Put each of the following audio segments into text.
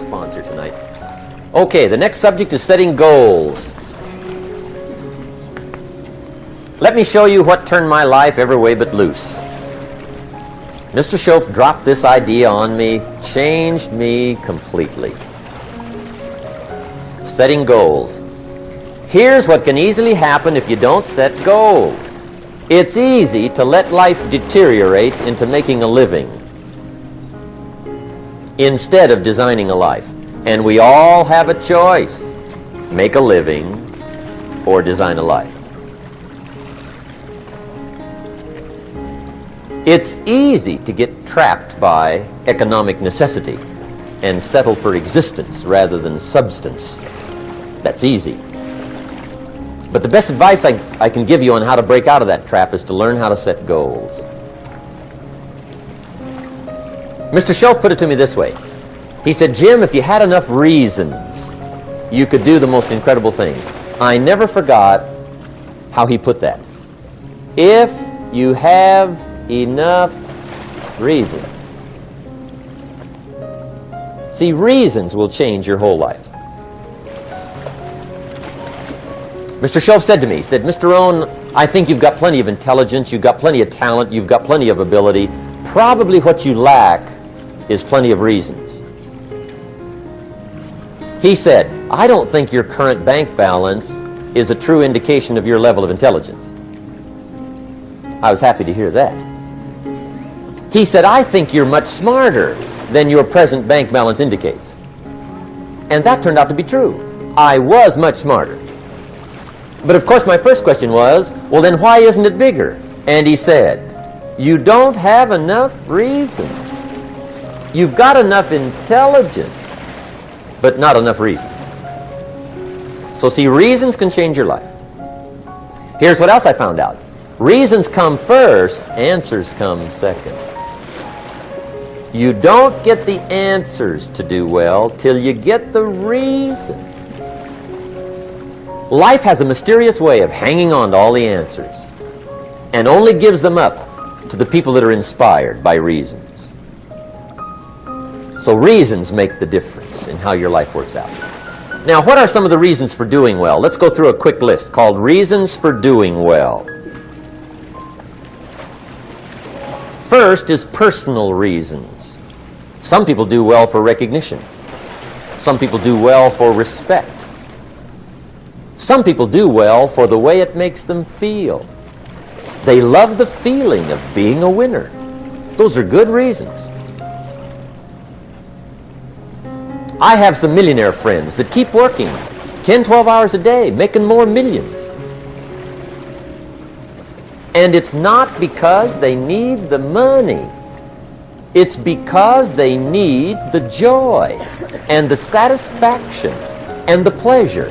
sponsor tonight. Okay, the next subject is setting goals. Let me show you what turned my life every way but loose. Mr. Schoaf dropped this idea on me, changed me completely. Setting goals. Here's what can easily happen if you don't set goals. It's easy to let life deteriorate into making a living instead of designing a life. And we all have a choice. Make a living or design a life. It's easy to get trapped by economic necessity and settle for existence rather than substance. That's easy. But the best advice I can give you on how to break out of that trap is to learn how to set goals. Mr. Schoaf put it to me this way. He said, Jim, if you had enough reasons, you could do the most incredible things. I never forgot how he put that. If you have enough reasons. See, reasons will change your whole life. Mr. Schoaf said to me, he said, Mr. Rohn, I think you've got plenty of intelligence, you've got plenty of talent, you've got plenty of ability. Probably what you lack is plenty of reasons. He said, I don't think your current bank balance is a true indication of your level of intelligence. I was happy to hear that. He said, I think you're much smarter than your present bank balance indicates. And that turned out to be true. I was much smarter. But of course my first question was, well then why isn't it bigger? And he said, you don't have enough reasons. You've got enough intelligence, but not enough reasons. So see, reasons can change your life. Here's what else I found out. Reasons come first, answers come second. You don't get the answers to do well till you get the reasons. Life has a mysterious way of hanging on to all the answers and only gives them up to the people that are inspired by reasons. So reasons make the difference in how your life works out. Now, what are some of the reasons for doing well? Let's go through a quick list called Reasons for Doing Well. First is personal reasons. Some people do well for recognition. Some people do well for respect. Some people do well for the way it makes them feel. They love the feeling of being a winner. Those are good reasons. I have some millionaire friends that keep working 10, 12 hours a day, making more millions. And it's not because they need the money. It's because they need the joy and the satisfaction and the pleasure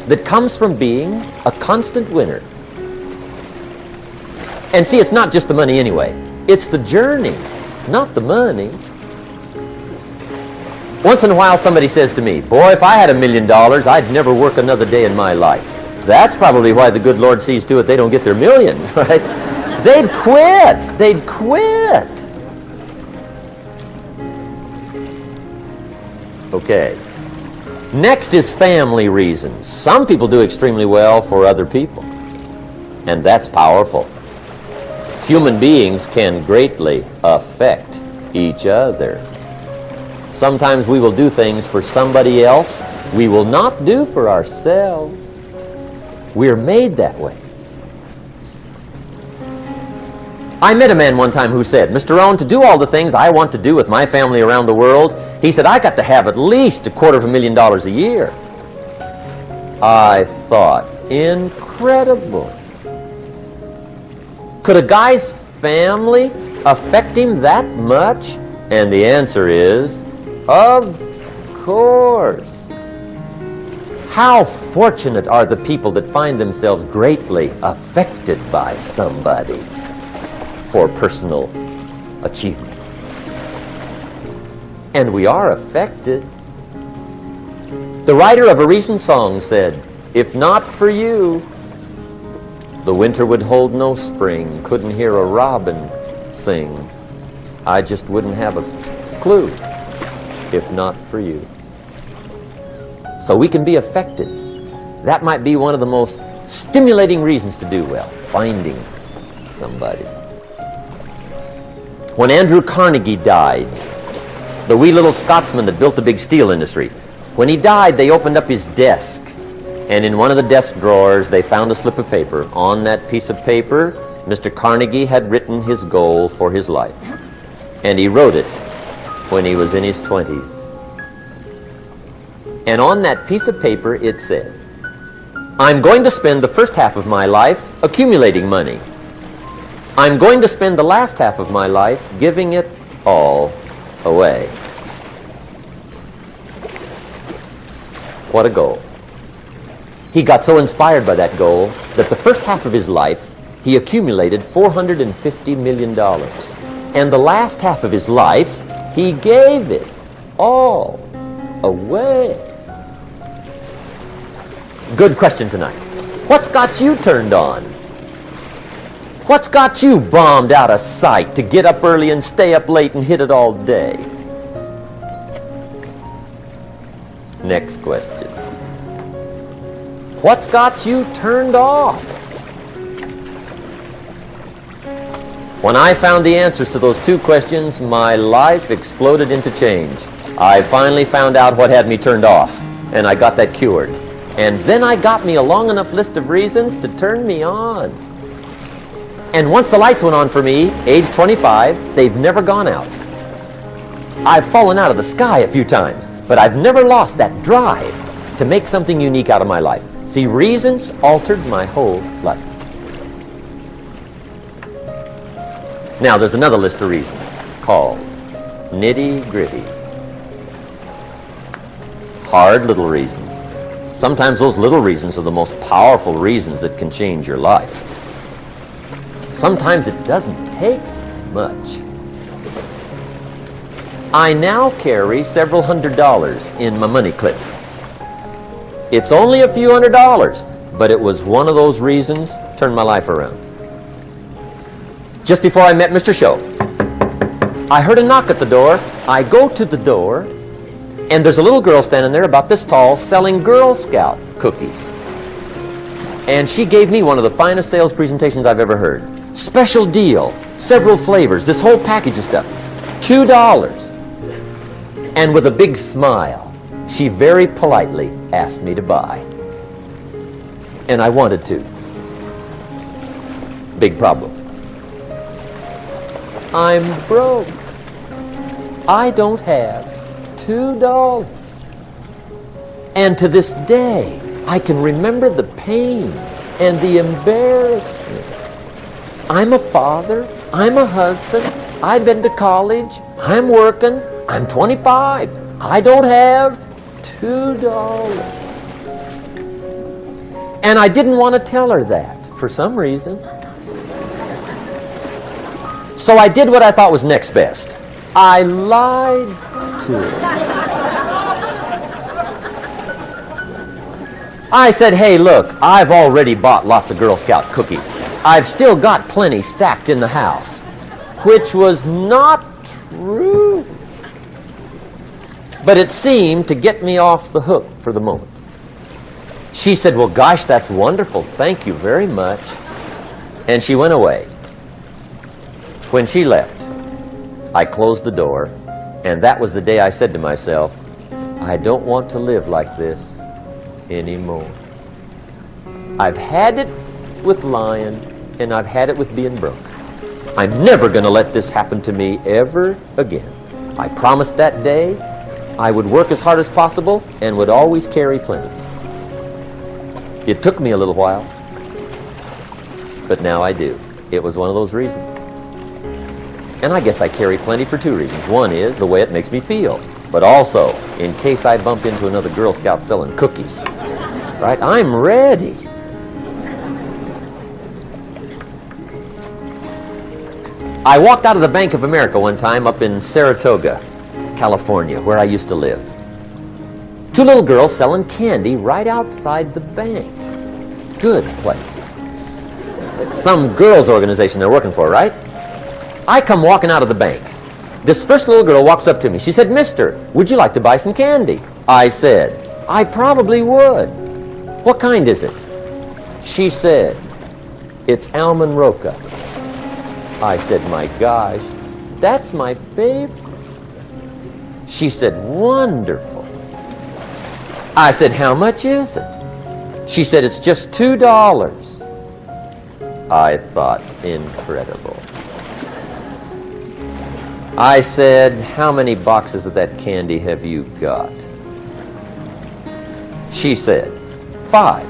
that comes from being a constant winner. And see, it's not just the money anyway. It's the journey, not the money. Once in a while somebody says to me, boy, if I had $1 million, I'd never work another day in my life. That's probably why the good Lord sees to it they don't get their million, right? They'd quit. They'd quit. Okay. Next is family reasons. Some people do extremely well for other people, and that's powerful. Human beings can greatly affect each other. Sometimes we will do things for somebody else we will not do for ourselves. We're made that way. I met a man one time who said, Mr. Rohn, to do all the things I want to do with my family around the world, he said, I got to have at least $250,000 a year. I thought, incredible. Could a guy's family affect him that much? And the answer is, of course. How fortunate are the people that find themselves greatly affected by somebody for personal achievement. And we are affected. The writer of a recent song said, if not for you, the winter would hold no spring, couldn't hear a robin sing. I just wouldn't have a clue if not for you. so we can be affected. That might be one of the most stimulating reasons to do well, finding somebody. When Andrew Carnegie died, the wee little Scotsman that built the big steel industry, when he died, they opened up his desk, and in one of the desk drawers, they found a slip of paper. On that piece of paper, Mr. Carnegie had written his goal for his life, and he wrote it when he was in his 20s. And on that piece of paper, it said, I'm going to spend the first half of my life accumulating money. I'm going to spend the last half of my life giving it all away. What a goal. He got so inspired by that goal that the first half of his life, he accumulated $450 million. And the last half of his life, he gave it all away. Good question tonight. What's got you turned on? What's got you bombed out of sight to get up early and stay up late and hit it all day? Next question. What's got you turned off? When I found the answers to those two questions, my life exploded into change. I finally found out what had me turned off, and I got that cured. And then I got me a long enough list of reasons to turn me on. And once the lights went on for me, age 25, they've never gone out. I've fallen out of the sky a few times, but I've never lost that drive to make something unique out of my life. See, reasons altered my whole life. Now, there's another list of reasons called nitty-gritty. Hard little reasons. Sometimes those little reasons are the most powerful reasons that can change your life. Sometimes it doesn't take much. I now carry several $100s in my money clip. It's only a few $100s, but it was one of those reasons turned my life around. Just before I met Mr. Schoaf, I heard a knock at the door. I go to the door, and there's a little girl standing there about this tall selling Girl Scout cookies. And she gave me one of the finest sales presentations I've ever heard. Special deal, several flavors, this whole package of stuff, $2. And with a big smile, she very politely asked me to buy. And I wanted to. Big problem. I'm broke. I don't have $2. And to this day, I can remember the pain and the embarrassment. I'm a father. I'm a husband. I've been to college. I'm working. I'm 25. I don't have $2. And I didn't want to tell her that for some reason. So I did what I thought was next best. I lied to her. I said, hey, look, I've already bought lots of Girl Scout cookies. I've still got plenty stacked in the house, which was not true. But it seemed to get me off the hook for the moment. She said, well, gosh, that's wonderful. Thank you very much. And she went away. When she left, I closed the door, and that was the day I said to myself, I don't want to live like this anymore. I've had it with lying, and I've had it with being broke. I'm never going to let this happen to me ever again. I promised that day I would work as hard as possible and would always carry plenty. It took me a little while, but now I do. It was one of those reasons. And I guess I carry plenty for two reasons. One is the way it makes me feel, but also in case I bump into another Girl Scout selling cookies. Right? I'm ready. I walked out of the Bank of America one time up in Saratoga, California, where I used to live. Two little girls selling candy right outside the bank. Good place. It's some girls' organization they're working for, right? I come walking out of the bank. This first little girl walks up to me. She said, Mister, would you like to buy some candy? I said, I probably would. What kind is it? She said, it's almond roca. I said, my gosh, that's my favorite. She said, wonderful. I said, how much is it? She said, it's just $2. I thought, incredible. I said, how many boxes of that candy have you got? She said, 5.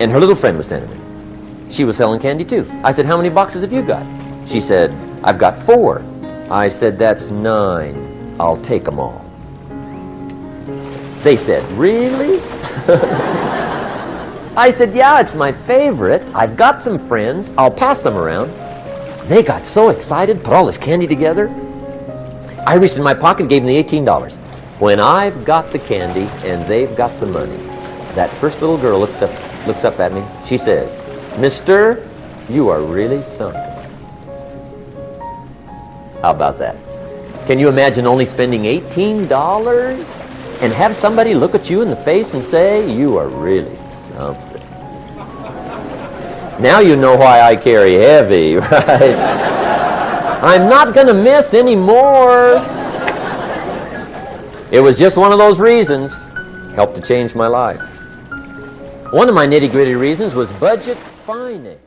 And her little friend was standing there. She was selling candy too. I said, how many boxes have you got? She said, I've got 4. I said, that's 9. I'll take them all. They said, really? I said, yeah, it's my favorite. I've got some friends. I'll pass them around. They got so excited, put all this candy together. I reached in my pocket and gave them the $18. When I've got the candy and they've got the money, that first little girl looks up at me. She says, Mister, you are really something. How about that? Can you imagine only spending $18 and have somebody look at you in the face and say, you are really something? Now you know why I carry heavy, right? I'm not going to miss anymore. It was just one of those reasons. Helped to change my life. One of my nitty-gritty reasons was budget finance.